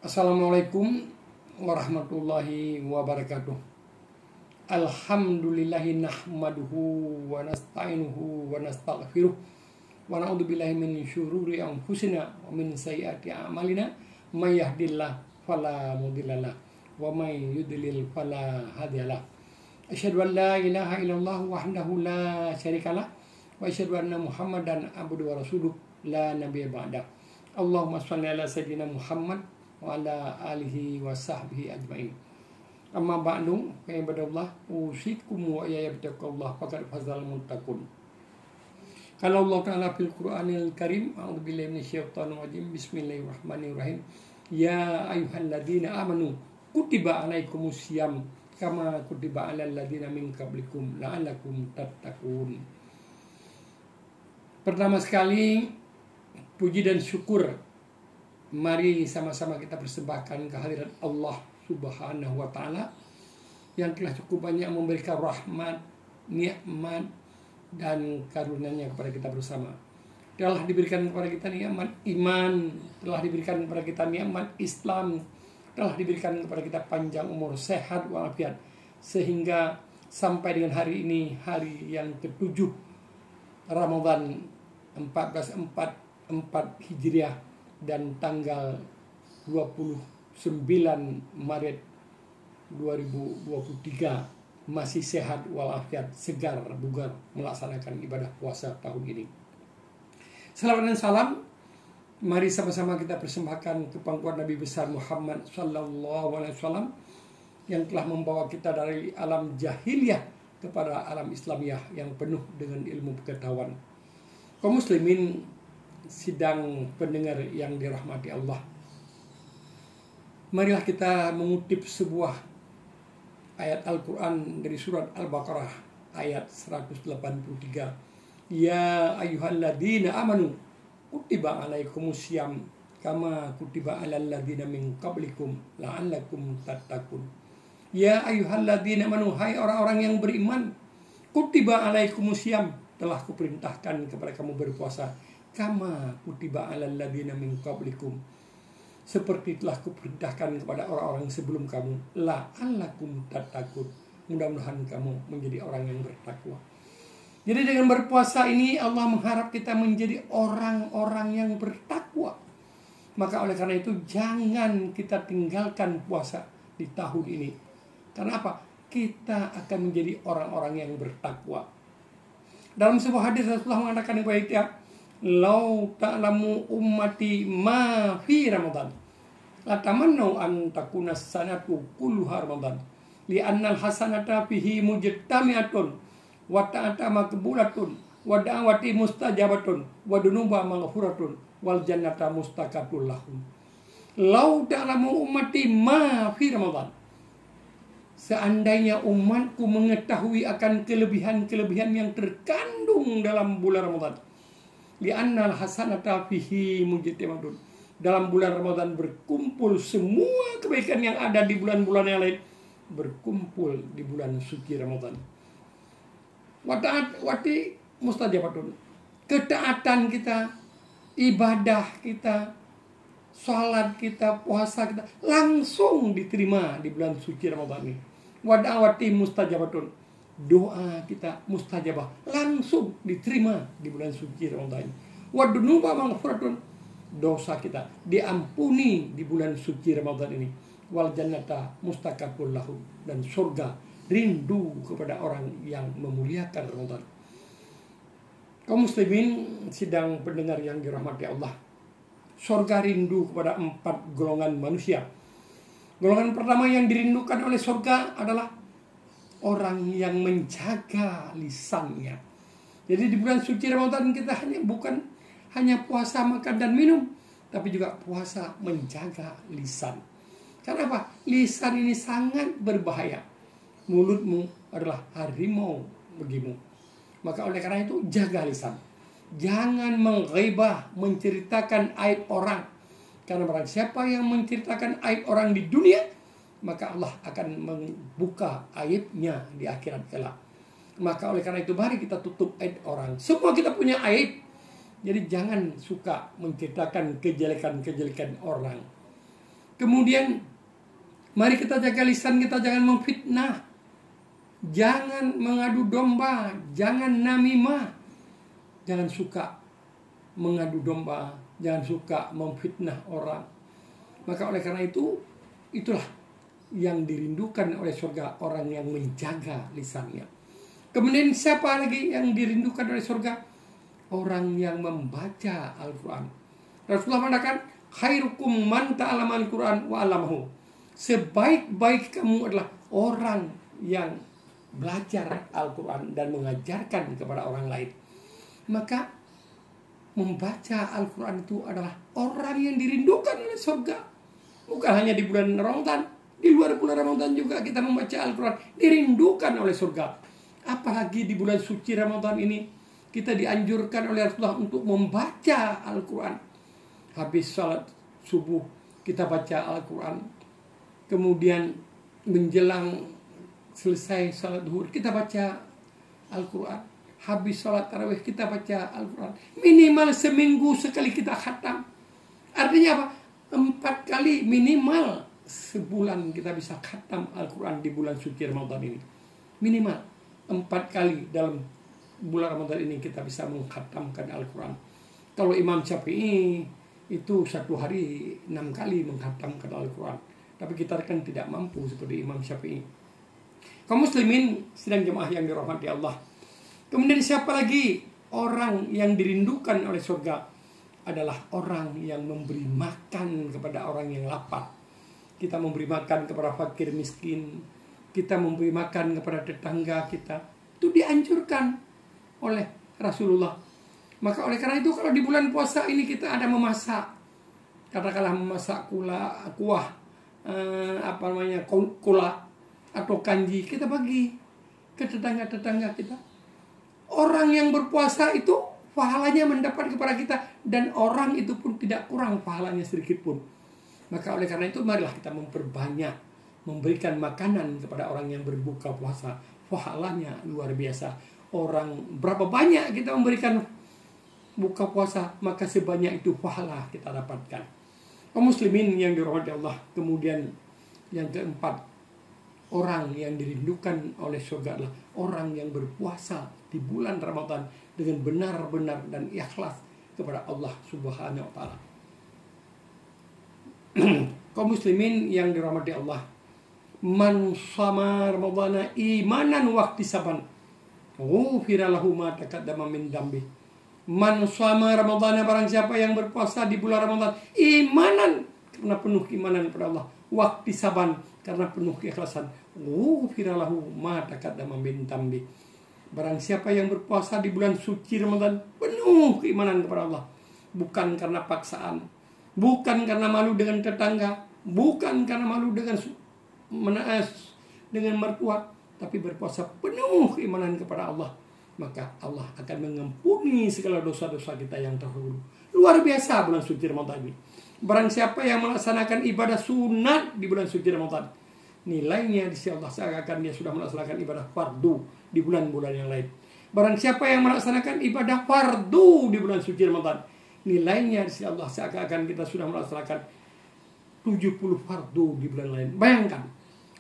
Assalamualaikum warahmatullahi wabarakatuh. Alhamdulillahi nahmaduhu wa nasta'inuhu wa nastaghfiruh wa na'udzubillahi min syururi anfusina wa min sayyiati a'malina may yahdihillahu fala mudhillalah wa may yudlil fala hadiyalah. Asyhadu an la ilaha illallah wahdahu la syarikalah wa asyhadu anna Muhammadan abduhu wa rasuluh la nabiyya ba'da. Allahumma shalli ala sayyidina Muhammad wa ala alihi wa sahbihi ajma'in. Amma ba'du, fa ibadallah, usikum wa iyaya bittaqwallah faqad fazal muttaqun. Kalau Allah Ta'ala fil Qur'anil Karim, a'udzubillahi minasyaitonir rajim, bismillahirrahmanirrahim. Ya ayyuhalladzina amanu kutiba alaikumus syiyam kama kutiba alal ladzina min qablikum la'allakum tattaqun. Pertama sekali, puji dan syukur mari sama-sama kita persembahkan kehadirat Allah Subhanahu wa Ta'ala yang telah cukup banyak memberikan rahmat, nikmat, dan karunia-Nya kepada kita bersama. Telah diberikan kepada kita nikmat iman, telah diberikan kepada kita nikmat Islam, telah diberikan kepada kita panjang umur, sehat walafiat, sehingga sampai dengan hari ini, hari yang ke-7 Ramadan 1444 Hijriah dan tanggal 29 Maret 2023 masih sehat walafiat, segar bugar melaksanakan ibadah puasa tahun ini. Salawat dan salam mari sama-sama kita persembahkan ke pangkuan Nabi besar Muhammad sallallahu alaihi wasallam yang telah membawa kita dari alam jahiliyah kepada alam Islamiyah yang penuh dengan ilmu pengetahuan. Kaum muslimin sidang pendengar yang dirahmati Allah, marilah kita mengutip sebuah ayat Al-Quran dari surat Al-Baqarah ayat 183. Ya ayyuhalladzina amanu kutiba alaikumus syiyam kama kutiba alal ladzina min qablikum la'allakum tattaqun. Ya ayyuhalladzina amanu, hai orang-orang yang beriman, kutiba alaikumus syiyam, telah kuperintahkan kepada kamu berpuasa, kama kutiba alal ladzina min qablikum, seperti telah kuperintahkan kepada orang-orang sebelum kamu, la'allakum tattaqun, mudah-mudahan kamu menjadi orang yang bertakwa. Jadi dengan berpuasa ini Allah mengharap kita menjadi orang-orang yang bertakwa. Maka oleh karena itu jangan kita tinggalkan puasa di tahun ini. Karena apa? Kita akan menjadi orang-orang yang bertakwa. Dalam sebuah hadis Rasulullah mengatakan kepada kita, "Lau ta'lamu ummati ma fi Ramadan, latamannau an takuna sanatu kulluha Ramadan, li'annal hasanata fihi mujtami'atun, wa ta'ata maqbulatun, wa da'wati mustajabatun, wa dunuba maghfuratun, wal jannata mustaqatul lahum." Lau ta'lamu ummati ma fi Ramadan, seandainya umatku mengetahui akan kelebihan-kelebihan yang terkandung dalam bulan Ramadan, li'annal hasanata fihi mujtami'atun, dalam bulan Ramadan berkumpul semua kebaikan yang ada di bulan-bulan yang lain, berkumpul di bulan suci Ramadan. Wati mustajabatun, ketaatan kita, ibadah kita, salat kita, puasa kita langsung diterima di bulan suci Ramadan ini. Wada'wati mustajabatun, doa kita mustajabah, langsung diterima di bulan suci Ramadan. Wadunuba maghfuratun, dosa kita diampuni di bulan suci Ramadan ini. Wal jannata mustaqabul lahum, dan surga rindu kepada orang yang memuliakan Ramadan. Kaum muslimin sidang pendengar yang dirahmati Allah, surga rindu kepada 4 golongan manusia. Golongan pertama yang dirindukan oleh surga adalah orang yang menjaga lisannya. Jadi di bulan suci Ramadan kita bukan hanya puasa makan dan minum, tapi juga puasa menjaga lisan. Karena apa? Lisan ini sangat berbahaya. Mulutmu adalah harimau bagimu. Maka oleh karena itu jaga lisan. Jangan mengghaibah, menceritakan aib orang. Karena barang siapa yang menceritakan aib orang di dunia, maka Allah akan membuka aibnya di akhirat kelak. Maka oleh karena itu mari kita tutup aib orang. Semua kita punya aib. Jadi jangan suka menceritakan kejelekan-kejelekan orang. Kemudian mari kita jaga lisan kita, jangan memfitnah, jangan mengadu domba, jangan namimah, jangan suka mengadu domba, jangan suka memfitnah orang. Maka oleh karena itu, itulah yang dirindukan oleh surga, orang yang menjaga lisannya. Kemudian siapa lagi yang dirindukan oleh surga? Orang yang membaca Al-Quran. Rasulullah mengatakan, khairukum man ta'allama al-Quran wa 'allamahu. Sebaik-baik kamu adalah orang yang belajar Al-Quran dan mengajarkan kepada orang lain. Maka membaca Al-Quran itu adalah orang yang dirindukan oleh surga. Bukan hanya di bulan Ramadan, di luar bulan Ramadan juga kita membaca Al-Quran, dirindukan oleh surga. Apalagi di bulan suci Ramadan ini, kita dianjurkan oleh Rasulullah untuk membaca Al-Quran. Habis salat subuh, kita baca Al-Quran. Kemudian menjelang selesai salat zuhur, kita baca Al-Quran. Habis salat tarawih, kita baca Al-Quran. Minimal seminggu sekali kita khatam. Artinya apa? 4 kali minimal sebulan kita bisa khatam Al-Quran di bulan suci Ramadan ini. Minimal 4 kali dalam bulan Ramadan ini kita bisa mengkhatamkan Al-Quran. Kalau Imam Syafi'i itu 1 hari 6 kali mengkhatamkan Al-Quran. Tapi kita kan tidak mampu seperti Imam Syafi'i. Kaum muslimin sidang jemaah yang dirahmati Allah. Kemudian siapa lagi orang yang dirindukan oleh surga? Adalah orang yang memberi makan kepada orang yang lapar. Kita memberi makan kepada fakir miskin, kita memberi makan kepada tetangga kita. Itu dianjurkan oleh Rasulullah. Maka oleh karena itu kalau di bulan puasa ini kita ada memasak, katakanlah memasak kuah kula atau kanji, kita bagi ke tetangga-tetangga kita. Orang yang berpuasa itu pahalanya mendapat kepada kita, dan orang itu pun tidak kurang pahalanya sedikit pun. Maka oleh karena itu marilah kita memperbanyak memberikan makanan kepada orang yang berbuka puasa. Pahalanya luar biasa. Orang berapa banyak kita memberikan buka puasa, maka sebanyak itu pahala kita dapatkan. Kaum muslimin yang dirahmati Allah. Kemudian yang keempat, orang yang dirindukan oleh surga adalah orang yang berpuasa di bulan Ramadan dengan benar-benar dan ikhlas kepada Allah Subhanahu wa taala. Kaum muslimin yang dirahmati Allah, man shama ramadhana imanan wa ihtisaban ghufira lahu ma taqaddama min dambi. Man shama ramadhana, barang siapa yang berpuasa di bulan Ramadan imanan, karena penuh keimanan kepada Allah, wa ihtisaban, karena penuh keikhlasan, ghufira lahu ma taqaddama min dambi. Barang siapa yang berpuasa di bulan suci Ramadan penuh keimanan kepada Allah, bukan karena paksaan, bukan karena malu dengan tetangga, bukan karena malu dengan menaas dengan mertua, tapi berpuasa penuh keimanan kepada Allah, maka Allah akan mengampuni segala dosa-dosa kita yang terdahulu. Luar biasa bulan suci Ramadan ini. Barang siapa yang melaksanakan ibadah sunat di bulan suci Ramadan, nilainya di sisi Allah seakan dia sudah melaksanakan ibadah fardu di bulan-bulan yang lain. Barang siapa yang melaksanakan ibadah fardu di bulan suci Ramadan, nilainya di sisi Allah seakan kita sudah melaksanakan 70 fardu di bulan lain. Bayangkan,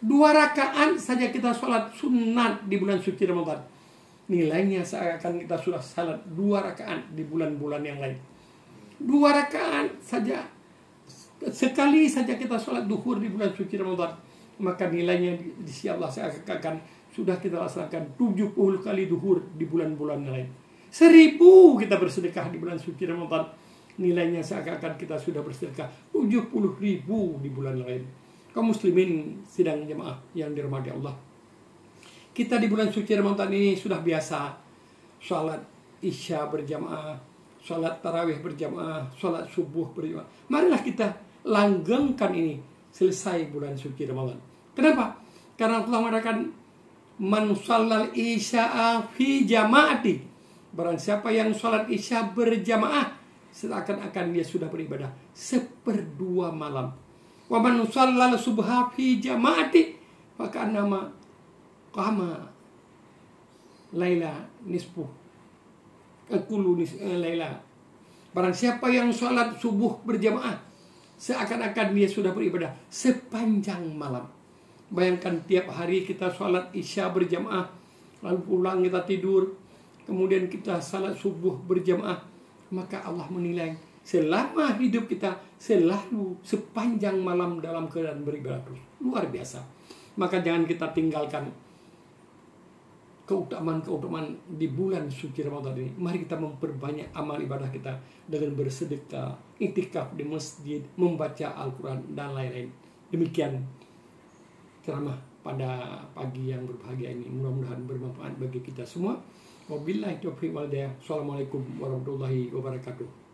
2 rakaat saja kita sholat sunat di bulan suci Ramadan, nilainya seakan kita sudah salat 2 rakaat di bulan-bulan yang lain. 2 rakaat saja, sekali saja kita sholat duhur di bulan suci Ramadan, maka nilainya di sisi Allah seakan sudah kita laksanakan 70 kali duhur di bulan-bulan yang lain. 1000 kita bersedekah di bulan suci Ramadan, nilainya seakan kita sudah bersedekah 70.000 di bulan lain. Kaum muslimin sidang jemaah yang dirahmati Allah, kita di bulan suci Ramadan ini sudah biasa sholat isya berjamaah, sholat tarawih berjamaah, sholat subuh berjamaah. Marilah kita langgengkan ini selesai bulan suci Ramadan. Kenapa? Karena Allah mengatakan man shallal isya'a fi jama'ati. Barang siapa yang sholat isya berjamaah, seakan-akan dia sudah beribadah 1/2 malam. Wa man shallal subha fi jama'ati maka nama qama laila nisfu akulu laila. Barang siapa yang sholat subuh berjamaah, seakan-akan dia sudah beribadah sepanjang malam. Bayangkan tiap hari kita sholat isya berjamaah, lalu pulang kita tidur, kemudian kita salat subuh berjamaah, maka Allah menilai selama hidup kita selalu sepanjang malam dalam keadaan beribadah terus. Luar biasa. Maka jangan kita tinggalkan keutamaan-keutamaan di bulan suci Ramadan ini. Mari kita memperbanyak amal ibadah kita dengan bersedekah, iktikaf di masjid, membaca Al-Quran, dan lain-lain. Demikian ceramah pada pagi yang berbahagia ini. Mudah-mudahan bermanfaat bagi kita semua. Wabillahi taufiq wal hidayah. Assalamualaikum warahmatullahi wabarakatuh.